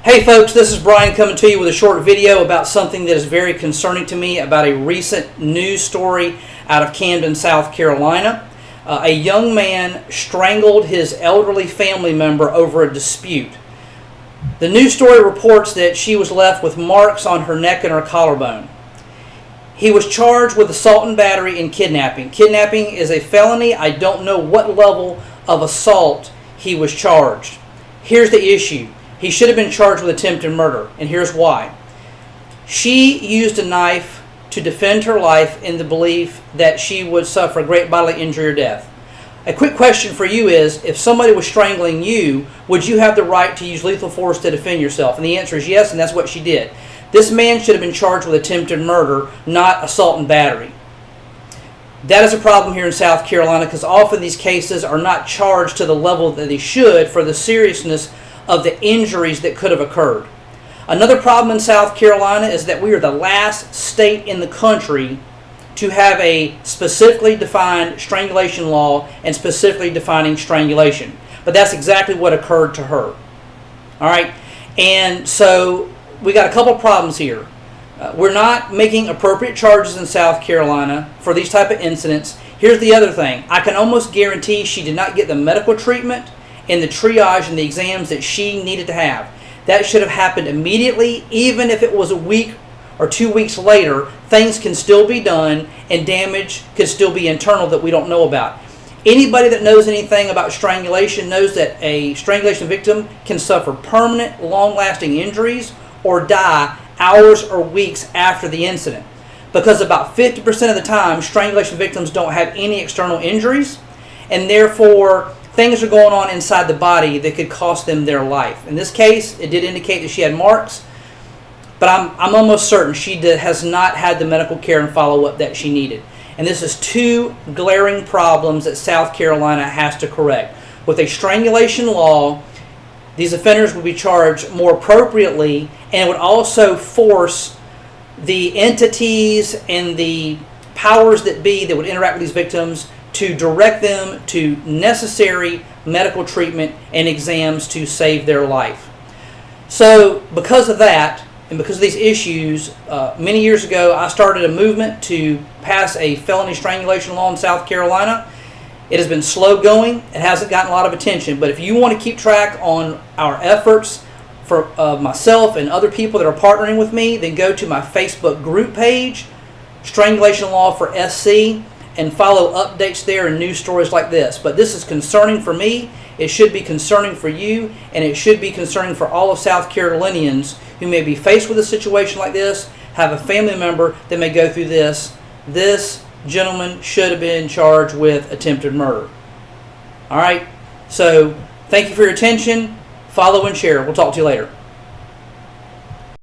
Hey folks, this is Brian coming to you with a short video about something that is very concerning to me about a recent news story out of Camden, South Carolina. A young man strangled his elderly family member over a dispute. The news story reports that she was left with marks on her neck and her collarbone. He was charged with assault and battery and kidnapping. Kidnapping is a felony. I don't know what level of assault he was charged. Here's the issue. He should have been charged with attempted murder, and here's why. She used a knife to defend her life in the belief that she would suffer great bodily injury or death. A quick question for you is, if somebody was strangling you, would you have the right to use lethal force to defend yourself? And the answer is yes, and that's what she did. This man should have been charged with attempted murder, not assault and battery. That is a problem here in South Carolina because often these cases are not charged to the level that they should for the seriousness of the injuries that could have occurred. Another problem in South Carolina is that we are the last state in the country to have a specifically defined strangulation law and specifically defining strangulation. But that's exactly what occurred to her. All right, and so we got a couple problems here. We're not making appropriate charges in South Carolina for these type of incidents. Here's the other thing. I can almost guarantee she did not get the medical treatment and the triage and the exams that she needed to have. That should have happened immediately. Even if it was a week or 2 weeks later, things can still be done and damage could still be internal that we don't know about. Anybody that knows anything about strangulation knows that a strangulation victim can suffer permanent, long-lasting injuries or die hours or weeks after the incident. Because about 50% of the time, strangulation victims don't have any external injuries, and therefore things are going on inside the body that could cost them their life. In this case, it did indicate that she had marks, but I'm almost certain she has not had the medical care and follow-up that she needed. And this is two glaring problems that South Carolina has to correct. With a strangulation law, these offenders would be charged more appropriately, and it would also force the entities and the powers that be that would interact with these victims to direct them to necessary medical treatment and exams to save their life. So because of that, and because of these issues, many years ago I started a movement to pass a felony strangulation law in South Carolina. It has been slow going. It hasn't gotten a lot of attention. But if you want to keep track on our efforts for myself and other people that are partnering with me, then go to my Facebook group page, Strangulation Law for SC, and follow updates there and news stories like this. But this is concerning for me. It should be concerning for you, and it should be concerning for all of South Carolinians who may be faced with a situation like this, have a family member that may go through this. This gentleman should have been charged with attempted murder. All right, so thank you for your attention. Follow and share. We'll talk to you later.